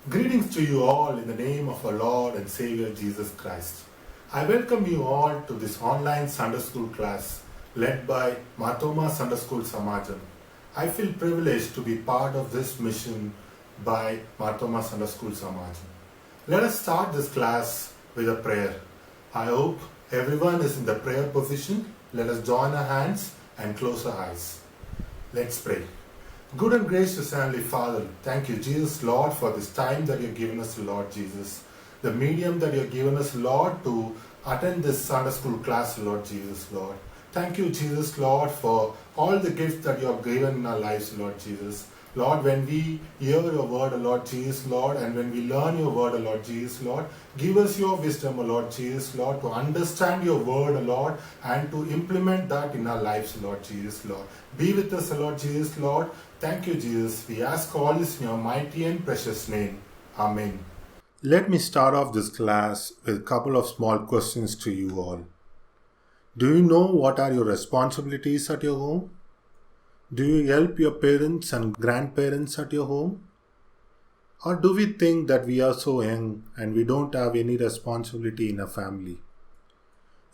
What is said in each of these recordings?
Greetings to you all in the name of our Lord and Savior Jesus Christ. I welcome you all to this online Sunday school class led by Matoma Sunday School Samajam. I feel privileged to be part of this mission by Matoma Sunday School Samajam. Let us start this class with a prayer. I hope everyone is in the prayer position. Let us join our hands and close our eyes. Let's pray. Good and gracious Heavenly Father, thank you, Jesus, Lord, for this time that you've given us, Lord Jesus. The medium that you've given us, Lord, to attend this Sunday school class, Lord Jesus, Lord. Thank you, Jesus, Lord, for all the gifts that you have given in our lives, Lord Jesus. Lord, when we hear your word, Lord Jesus, Lord, and when we learn your word, Lord Jesus, Lord, give us your wisdom, Lord Jesus, Lord, to understand your word, Lord, and to implement that in our lives, Lord Jesus, Lord. Be with us, Lord Jesus, Lord. Thank you, Jesus. We ask all this in your mighty and precious name. Amen. Let me start off this class with a couple of small questions to you all. Do you know what are your responsibilities at your home? Do you help your parents and grandparents at your home? Or do we think that we are so young and we don't have any responsibility in a family?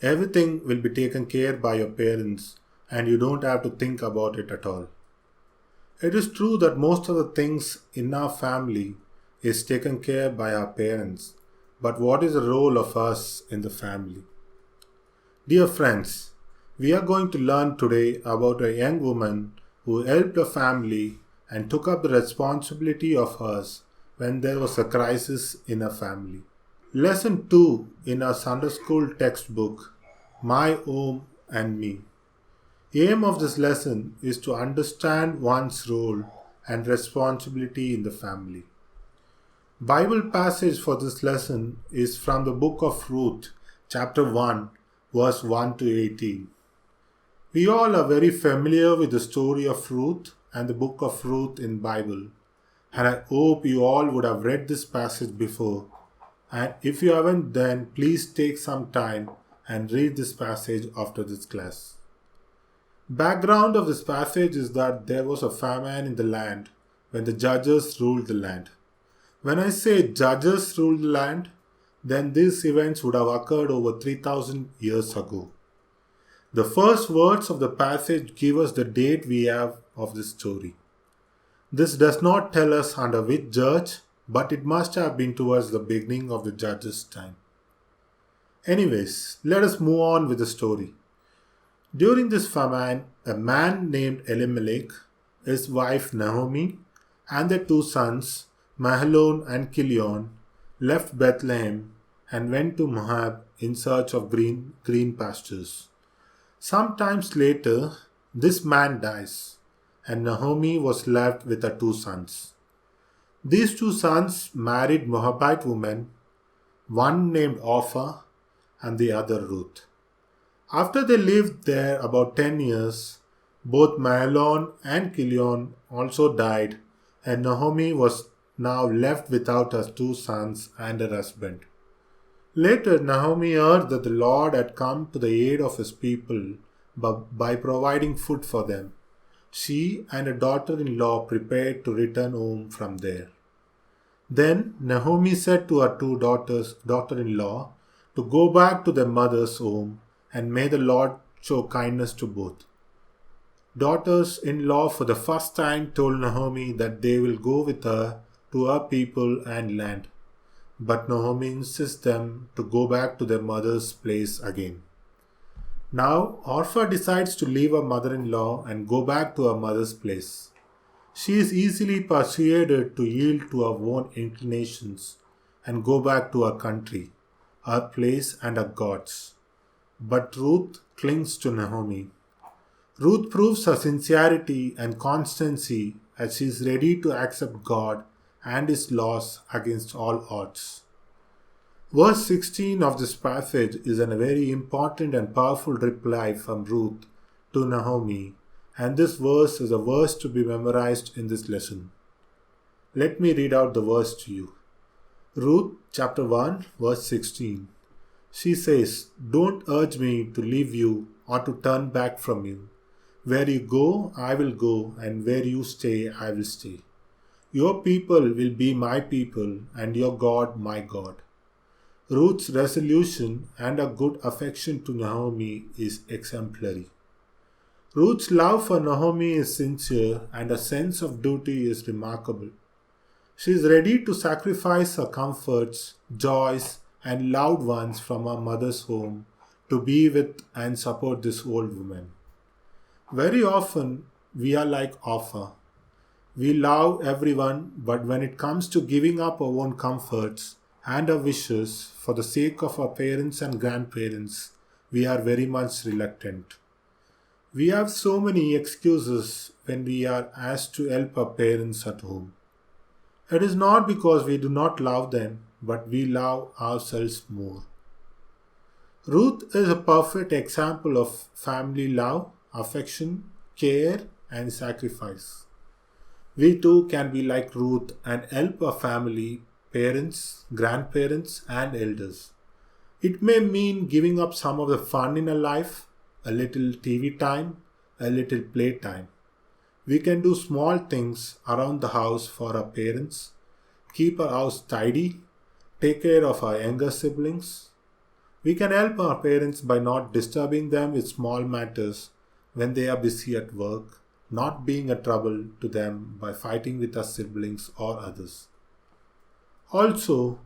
Everything will be taken care by your parents and you don't have to think about it at all. It is true that most of the things in our family is taken care by our parents, but what is the role of us in the family? Dear friends, we are going to learn today about a young woman who helped her family and took up the responsibility of hers when there was a crisis in her family. Lesson 2 in our Sunday school textbook, My Home and Me. The aim of this lesson is to understand one's role and responsibility in the family. Bible passage for this lesson is from the book of Ruth, chapter 1, verse 1 to 18. We all are very familiar with the story of Ruth and the book of Ruth in Bible, and I hope you all would have read this passage before. And if you haven't, then please take some time and read this passage after this class. Background of this passage is that there was a famine in the land when the judges ruled the land. When I say judges ruled the land, then these events would have occurred over 3000 years ago. The first words of the passage give us the date we have of this story. This does not tell us under which judge, but it must have been towards the beginning of the judges' time. Anyways, let us move on with the story. During this famine, a man named Elimelech, his wife Naomi, and their two sons, Mahlon and Kilion, left Bethlehem and went to Moab in search of green pastures. Sometimes later, this man dies, and Naomi was left with her two sons. These two sons married Moabite women, one named Orpah and the other Ruth. After they lived there about 10 years, both Mahlon and Kilion also died, and Naomi was now left without her two sons and her husband. Later, Naomi heard that the Lord had come to the aid of his people by providing food for them. She and her daughter-in-law prepared to return home from there. Then Naomi said to her two daughter-in-law to go back to their mother's home, and may the Lord show kindness to both. Daughters-in-law for the first time told Naomi that they will go with her to her people and land. But Naomi insists them to go back to their mother's place again. Now Orpah decides to leave her mother-in-law and go back to her mother's place. She is easily persuaded to yield to her own inclinations and go back to her country, her place and her gods. But Ruth clings to Naomi. Ruth proves her sincerity and constancy as she is ready to accept God and his laws against all odds. Verse 16 of this passage is a very important and powerful reply from Ruth to Naomi, and this verse is a verse to be memorized in this lesson. Let me read out the verse to you. Ruth chapter 1 verse 16. She says, "Don't urge me to leave you or to turn back from you. Where you go, I will go, and where you stay, I will stay. Your people will be my people, and your God my God. Ruth's resolution and a good affection to Naomi is exemplary. Ruth's love for Naomi is sincere, and her sense of duty is remarkable. She is ready to sacrifice her comforts, joys, and loved ones from her mother's home to be with and support this old woman. Very often, we are like Orpha. We love everyone, but when it comes to giving up our own comforts and our wishes for the sake of our parents and grandparents, we are very much reluctant. We have so many excuses when we are asked to help our parents at home. It is not because we do not love them, but we love ourselves more. Ruth is a perfect example of family love, affection, care, and sacrifice. We too can be like Ruth and help our family, parents, grandparents, and elders. It may mean giving up some of the fun in our life, a little TV time, a little playtime. We can do small things around the house for our parents, keep our house tidy, take care of our younger siblings. We can help our parents by not disturbing them with small matters when they are busy at work, not being a trouble to them by fighting with our siblings or others. Also,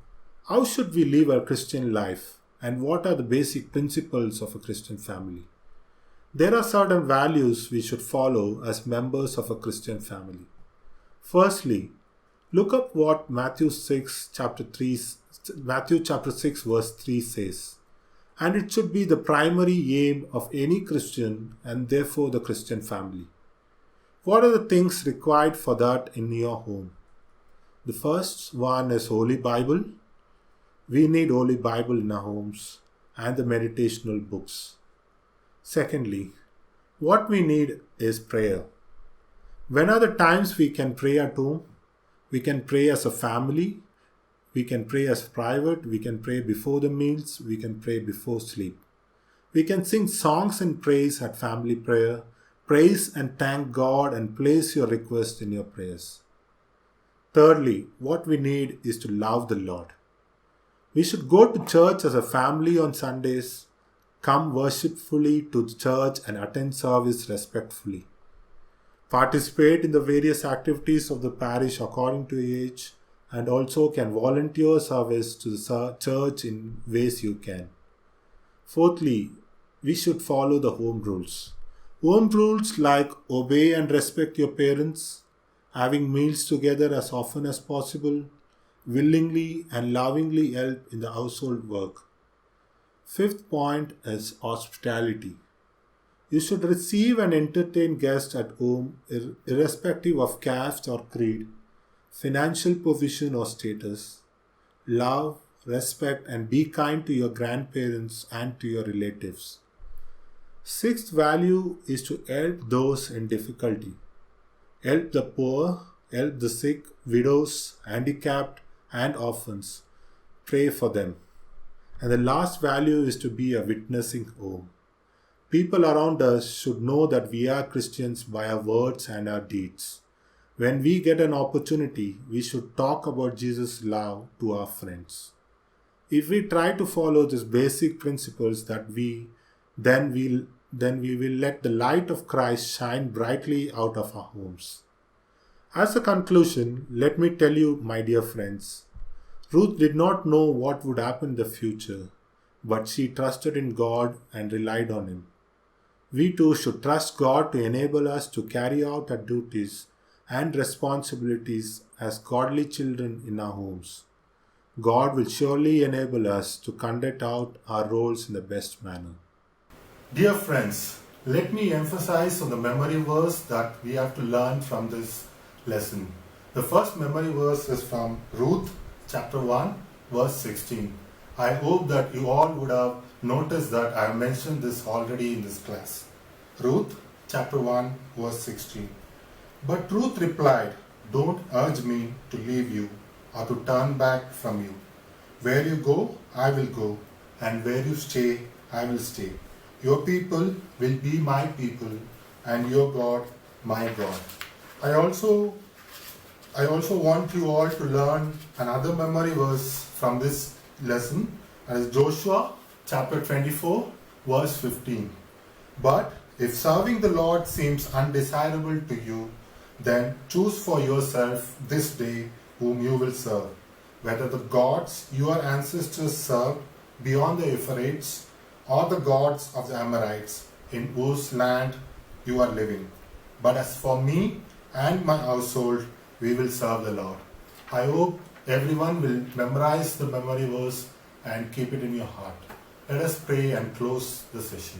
how should we live our Christian life and what are the basic principles of a Christian family? There are certain values we should follow as members of a Christian family. Firstly, look up what Matthew chapter 6 verse 3 says. And it should be the primary aim of any Christian and therefore the Christian family. What are the things required for that in your home? The first one is Holy Bible. We need Holy Bible in our homes and the meditational books. Secondly, what we need is prayer. When are the times we can pray at home? We can pray as a family. We can pray as private. We can pray before the meals. We can pray before sleep. We can sing songs and praise at family prayer. Praise and thank God and place your request in your prayers. Thirdly, what we need is to love the Lord. We should go to church as a family on Sundays, come worshipfully to church and attend service respectfully. Participate in the various activities of the parish according to age and also can volunteer service to the church in ways you can. Fourthly, we should follow the home rules. Home rules like obey and respect your parents, having meals together as often as possible, willingly and lovingly help in the household work. Fifth point is hospitality. You should receive and entertain guests at home irrespective of caste or creed, financial position or status. Love, respect, and be kind to your grandparents and to your relatives. Sixth value is to help those in difficulty. Help the poor, help the sick, widows, handicapped, and orphans. Pray for them. And the last value is to be a witnessing home. People around us should know that we are Christians by our words and our deeds. When we get an opportunity, we should talk about Jesus' love to our friends. If we try to follow these basic principles then we will let the light of Christ shine brightly out of our homes. As a conclusion, let me tell you, my dear friends, Ruth did not know what would happen in the future, but she trusted in God and relied on Him. We too should trust God to enable us to carry out our duties and responsibilities as godly children in our homes. God will surely enable us to conduct out our roles in the best manner. Dear friends, let me emphasize on the memory verse that we have to learn from this lesson. The first memory verse is from Ruth chapter 1 verse 16. I hope that you all would have noticed that I have mentioned this already in this class. Ruth chapter 1 verse 16. But Ruth replied, don't urge me to leave you or to turn back from you. Where you go, I will go, and where you stay, I will stay. Your people will be my people, and your God, my God. I also I also want you all to learn another memory verse from this lesson, as Joshua chapter 24, verse 15. But if serving the Lord seems undesirable to you, then choose for yourself this day whom you will serve, whether the gods your ancestors served beyond the Euphrates, or the gods of the Amorites, in whose land you are living. But as for me and my household, we will serve the Lord. I hope everyone will memorize the memory verse and keep it in your heart. Let us pray and close the session.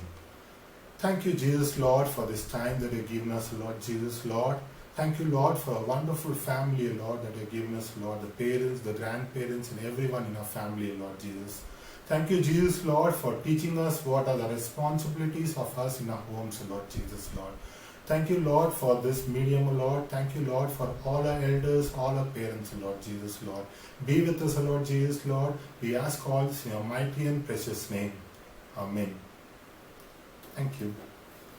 Thank you, Jesus, Lord, for this time that you've given us, Lord Jesus, Lord. Thank you, Lord, for a wonderful family, Lord, that you've given us, Lord, the parents, the grandparents, and everyone in our family, Lord Jesus. Thank you, Jesus, Lord, for teaching us what are the responsibilities of us in our homes, Lord Jesus, Lord. Thank you, Lord, for this medium, Lord. Thank you, Lord, for all our elders, all our parents, Lord Jesus, Lord. Be with us, Lord Jesus, Lord. We ask all this in your mighty and precious name. Amen. Thank you.